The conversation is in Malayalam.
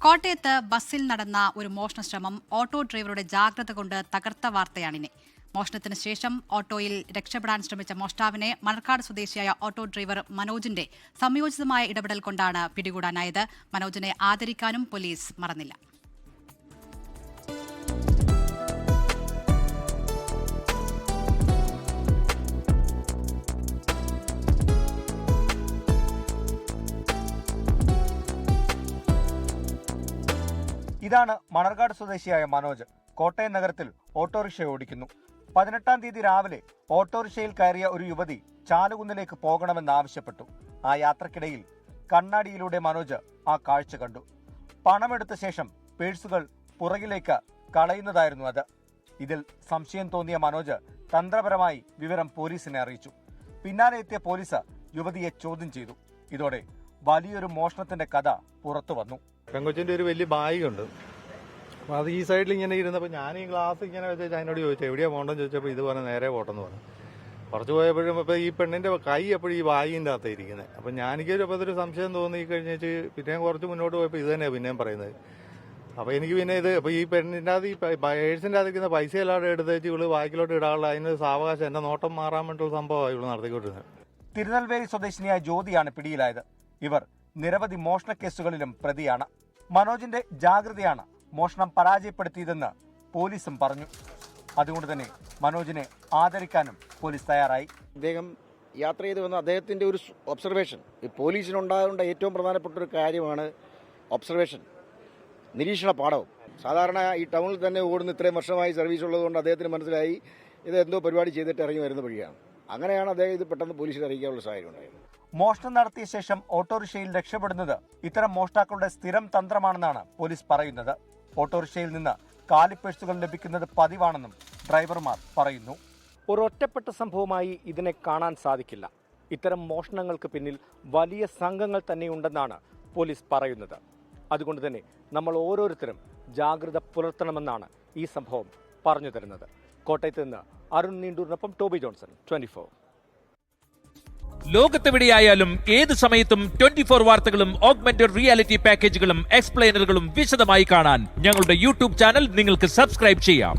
കോട്ടയത്ത് ബസ്സിൽ നടന്ന ഒരു മോഷണ ശ്രമം ഓട്ടോ ഡ്രൈവറുടെ ജാഗ്രത കൊണ്ട് തകർത്ത വാർത്തയാണിനി. മോഷണത്തിന് ശേഷം ഓട്ടോയിൽ രക്ഷപ്പെടാൻ ശ്രമിച്ച മോഷ്ടാവിനെ മണർക്കാട് സ്വദേശിയായ ഓട്ടോ ഡ്രൈവർ മനോജിന്റെ സംയോജിതമായ ഇടപെടൽ കൊണ്ടാണ് പിടികൂടാനായത്. മനോജിനെ ആദരിക്കാനും പോലീസ് മറന്നില്ല. ഇതാണ് മണർകാട് സ്വദേശിയായ മനോജ്. കോട്ടയം നഗരത്തിൽ ഓട്ടോറിക്ഷ ഓടിക്കുന്നു. 18-ാം തീയതി രാവിലെ ഓട്ടോറിക്ഷയിൽ കയറിയ ഒരു യുവതി ചാലുകുന്നിലേക്ക് പോകണമെന്നാവശ്യപ്പെട്ടു. ആ യാത്രക്കിടയിൽ കണ്ണാടിയിലൂടെ മനോജ് ആ കാഴ്ച കണ്ടു. പണമെടുത്ത ശേഷം പേഴ്സുകൾ പുറകിലേക്ക് കളയുന്നതായിരുന്നു അത്. ഇതിൽ സംശയം തോന്നിയ മനോജ് തന്ത്രപരമായി വിവരം പോലീസിനെ അറിയിച്ചു. പിന്നാലെ എത്തിയ പോലീസ് യുവതിയെ ചോദ്യം ചെയ്തു. ഇതോടെ വലിയൊരു മോഷണത്തിന്റെ കഥ പുറത്തു വന്നു. പെങ്കൊച്ചിൻ്റെ ഒരു വലിയ ബാഗുണ്ട്. അപ്പോൾ അത് ഈ സൈഡിൽ ഇങ്ങനെ ഇരുന്നപ്പോൾ ഞാൻ ഈ ഗ്ലാസ് ഇങ്ങനെ വെച്ചാൽ അതിനോട് ചോദിച്ചു എവിടെയാണ് പോകണമെന്ന് ചോദിച്ചപ്പോൾ ഇതുപോലെ നേരെ പോട്ടെന്ന് പറഞ്ഞു. കുറച്ച് പോയപ്പോഴും ഇപ്പോൾ ഈ പെണ്ണിൻ്റെ കൈ എപ്പോഴും ഈ ബാഗിൻ്റെ അകത്ത് ഇരിക്കുന്നത്. അപ്പം ഞാനെനിക്കൊരു അതൊരു സംശയം തോന്നി കഴിഞ്ഞിട്ട് പിന്നെയും കുറച്ച് മുന്നോട്ട് പോയപ്പോൾ ഇത് തന്നെയാണ് പിന്നെയും പറയുന്നത്. അപ്പോൾ എനിക്ക് പിന്നെ ഇത് അപ്പോൾ ഈ പെണ്ണിൻ്റെ അത് ഈ പേഴ്സിൻ്റെ അതിരിക്കുന്ന പൈസ എല്ലാവരും എടുത്ത് വെച്ച് ഇവള് ബാക്കിലോട്ട് ഇടാനുള്ള അതിന് സാവകാശം എൻ്റെ നോട്ടം മാറാൻ വേണ്ടിയുള്ള സംഭവമാണ് ഇവള് നടത്തിക്കൊണ്ടിരുന്നത്. തിരുനെൽവേലി സ്വദേശിനിയായ ജ്യോതിയാണ് പിടിയിലായത്. ഇവർ നിരവധി മോഷണ കേസുകളിലും പ്രതിയാണ്. മനോജിന്റെ ജാഗ്രതയാണ് മോഷണം പരാജയപ്പെടുത്തിയതെന്ന് പോലീസും പറഞ്ഞു. അതുകൊണ്ട് തന്നെ മനോജിനെ ആദരിക്കാനും പോലീസ് തയ്യാറായി. അദ്ദേഹം യാത്ര ചെയ്ത് വന്ന അദ്ദേഹത്തിൻ്റെ ഒരു ഒബ്സർവേഷൻ, ഈ പോലീസിനുണ്ടാകേണ്ട ഏറ്റവും പ്രധാനപ്പെട്ട ഒരു കാര്യമാണ് ഒബ്സർവേഷൻ, നിരീക്ഷണ പാഠവും. സാധാരണ ഈ ടൗണിൽ തന്നെ ഓടുന്ന ഇത്രയും വർഷമായി സർവീസ് ഉള്ളതുകൊണ്ട് അദ്ദേഹത്തിന് മനസ്സിലായി ഇത് എന്തോ പരിപാടി ചെയ്തിട്ട് ഇറങ്ങി വരുന്ന വഴിയാണ്. അങ്ങനെയാണ് അദ്ദേഹം ഇത് പെട്ടെന്ന് പോലീസിൽ അറിയിക്കാനുള്ള സാഹചര്യം ഉണ്ടായത്. മോഷണം നടത്തിയ ശേഷം ഓട്ടോറിക്ഷയിൽ രക്ഷപ്പെടുന്നത് ഇത്തരം മോഷ്ടാക്കളുടെ സ്ഥിരം തന്ത്രമാണെന്നാണ് പോലീസ് പറയുന്നത്. ഓട്ടോറിക്ഷയിൽ നിന്ന് കാലിപ്പേഴ്സുകൾ ലഭിക്കുന്നത് പതിവാണെന്നും ഡ്രൈവർമാർ പറയുന്നു. ഒരൊറ്റപ്പെട്ട സംഭവമായി ഇതിനെ കാണാൻ സാധിക്കില്ല. ഇത്തരം മോഷണങ്ങൾക്ക് പിന്നിൽ വലിയ സംഘങ്ങൾ തന്നെയുണ്ടെന്നാണ് പോലീസ് പറയുന്നത്. അതുകൊണ്ട് തന്നെ നമ്മൾ ഓരോരുത്തരും ജാഗ്രത പുലർത്തണമെന്നാണ് ഈ സംഭവം പറഞ്ഞു തരുന്നത്. കോട്ടയത്ത് നിന്ന് അരുൺ നീണ്ടൂരിനൊപ്പം ടോബി ജോൺസൺ, 24. ലോകത്തെവിടെയായാലും ഏത് സമയത്തും 24 വാർത്തകളും ഓഗ്മെന്റഡ് റിയാലിറ്റി പാക്കേജുകളും എക്സ്പ്ലെയിനറുകളും വിശദമായി കാണാൻ ഞങ്ങളുടെ യൂട്യൂബ് ചാനൽ നിങ്ങൾക്ക് സബ്സ്ക്രൈബ് ചെയ്യാം.